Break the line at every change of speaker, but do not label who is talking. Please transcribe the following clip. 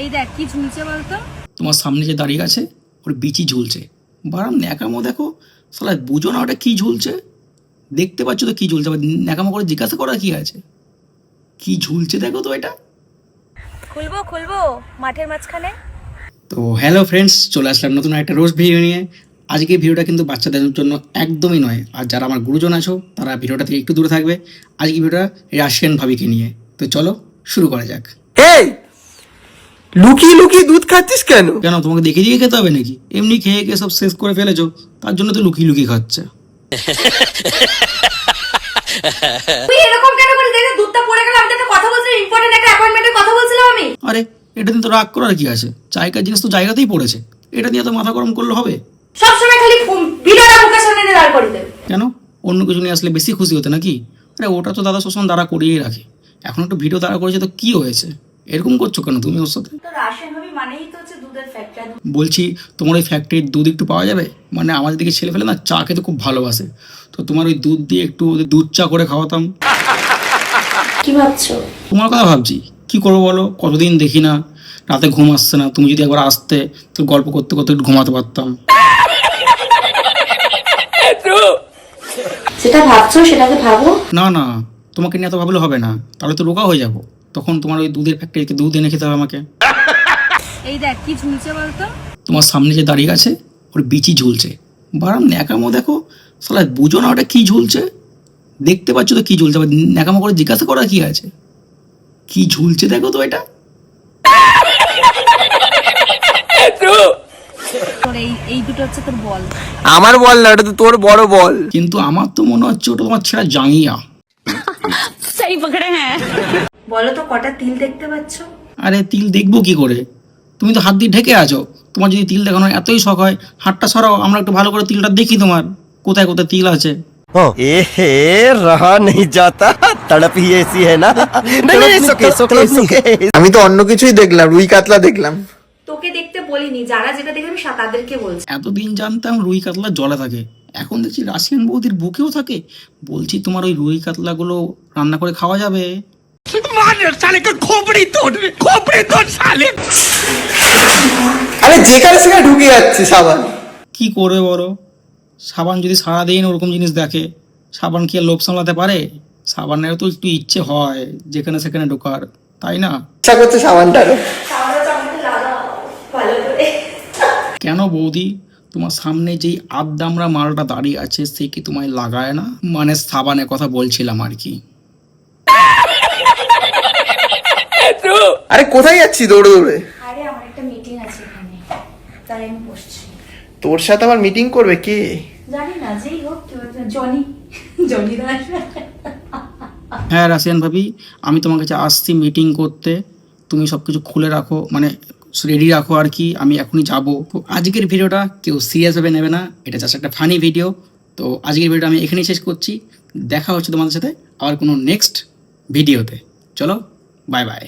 এই দেখ কি ঝুলছে বলতো।
তোমার সামনে যে দাঁড়িয়ে আছে ওর বিচি ঝুলছে। বারাম ন্যাকামো দেখো, শালা বুঝো না ওটা কি ঝুলছে। দেখতে পাচ্ছ তো কি ঝুলছে, আবার ন্যাকামো করে জিজ্ঞাসা করা কি আছে, কি ঝুলছে দেখো তো এটা।
খুলবো মাঠের মাঝখানে।
তো হ্যালো ফ্রেন্ডস, চলে আসলাম নতুন একটা রোজ ভিডিও নিয়ে। আজকে ভিডিওটা কিন্তু বাচ্চাদের জন্য একদমই নয়, আর যারা আমার গুরুজন আছো তারা ভিডিওটা থেকে একটু দূরে থাকবে। আজকে ভিডিওটা রাশিয়ান ভাবিকে নিয়ে। তো চলো শুরু করা যাক।
এই লুকিয়ে লুকিয়ে দুধ খাচ্ছিস কেন?
কেন তোমাকে দেখে দিয়ে খেতে হবে নাকি? এমনি খেয়ে খেয়ে সব শেষ করে ফেলেছো, তার জন্য তো লুকিয়ে লুকিয়ে খাচ্ছে।
তুই এরকম কেন করিস? দেখে দুধটা পড়ে গেল, আমি তোকে কথা বলছিলাম, ইম্পর্টেন্ট একটা অ্যাপয়েন্টমেন্টের কথা বলছিলাম আমি।
আরে এটা নিয়ে তো রাগ করার কি আছে? জায়গার জিনিস তো জায়গাতেই পড়েছে, এটা নিয়ে তো মাথা গরম করলে হবে?
সবসময় খালি ভিডিওটা মুখের সামনে নিয়ে দাঁড় করিয়ে দেবে।
কেন অন্য কিছু নিয়ে আসলে বেশি খুশি হতে নাকি? আরে ওটা তো দাদা সবসময় দাঁড়া করিয়েই রাখে, এখন একটু ভিডিও দাঁড়া করেছে তো কি হয়েছে? এরকম করছো কেন তুমি ওর সাথে?
তো রাশিয়ান ভাবি মানেই তো হচ্ছে দুধের ফ্যাক্টরি।
বলছি তোমার ওই ফ্যাক্টরির দুধ একটু পাওয়া যাবে? মানে আমাদের দিকে ছেলে ফেলে না চা খেতে খুব ভালোবাসে, তো তোমার ওই দুধ দিয়ে একটু ওদের দুধ চা করে খাওয়াতাম।
কি ভাবছো?
তোমার কথা ভাবছি, কি করবো বলো? কতদিন দেখি না, রাতে ঘুম আসছে না, তুমি যদি একবার আসতে তো গল্প করতে করতে একটু ঘুমাতে পারতাম।
যেটা ভাবছো সেটাকে ভাবো।
না না, তোমাকে নিয়ে এত ভাবলে হবে না, তাহলে তো রোগা হয়ে যাবো। তখন তোমার ওই দুধের ফ্যাক্টরিতে দুধ এনে খেতে হবে আমাকে।
এই দেখ কি ঝুলছে বলতো।
তোমার সামনে যে দাঁড়িয়ে আছে ওর বিচি ঝুলছে। বারাম ন্যাকামো দেখো, শালা বুঝো না ওটা কি ঝুলছে। দেখতে পাচ্ছ তো কি ঝুলছে, আবার ন্যাকামো করে জিজ্ঞাসা করা কি আছে, কি ঝুলছে দেখো তো এটা।
তোর এই দুটো হচ্ছে তোর বল।
আমার বল না, ওটা তো তোর বড় বল।
কিন্তু আমার তো মনে হচ্ছে ওটা তোমার ছেঁড়া জাঙ্গিয়া।
সেই পকড়ে হ্যাঁ। বলো তো কটা তিল দেখতে পাচ্ছো?
আরে তিল দেখবো কি করে? তুমি তো হাত দিয়ে ঢেকে আছো। তোমার যদি তিল দেখানোর এতই শখ হয়, হাতটা সরাও, আমরা একটু ভালো করে তিলটা দেখি তোমার কোথায় কোথায় তিল আছে।
एहे रहा नहीं जाता, तड़प ही ऐसी है ना। नहीं सुके सुके सुके।
আমি তো অন্য কিছুই দেখলাম, রুই কাতলা দেখলাম।
তোকে দেখতে বলিনি, যারা যেটা দেখলাম তাদেরকে বলছি।
এতদিন জানতাম রুই কাতলা জলে থাকে, এখন দেখছি রাশিয়ান বৌদির বুকেও থাকে। বলছি তোমার ওই রুই কাতলাগুলো রান্না করে খাওয়া যাবে?
আরে যেখানে সেখানে ঢুকে যাচ্ছে সাবান।
কি করবে বলো? সাবান যদি সারাদিন ওরকম জিনিস দেখে, সাবান কি আর লোভ সামলাতে পারে? সাবানের তো একটু ইচ্ছে হয় যেখানে সেখানে ঢোকার, তাই না?
ইচ্ছা করছে সাবানটারও।
কেন বৌদি, তোমার সামনে যেই আদ্দামরা মালটা দাঁড়িয়ে আছে সে কি তোমায় লাগায় না? মানে সাবানের কথা বলছিলাম আর কি।
আরে কোথায় যাচ্ছি দৌড়ে দৌড়ে?
আরে আমার একটা মিটিং আছে এখানে, তাই আমি বসছি।
তোর সাথে আবার মিটিং করবে কে?
জানি না, যেই হোক জনি জনি দাস।
হ্যাঁ রাশিয়ান ভাবি, আমি তোমার কাছে আসছি মিটিং করতে, তুমি সব কিছু খুলে রাখো, মানে রেডি রাখো আর কি, আমি এখনই যাবো। তো আজকের ভিডিওটা কেউ সিরিয়াসভাবে নেবে না, এটা জাস্ট একটা ফানি ভিডিও। তো আজকের ভিডিওটা আমি এখানেই শেষ করছি। দেখা হচ্ছে তোমাদের সাথে আবার কোনো নেক্সট ভিডিওতে। চলো বাই বাই।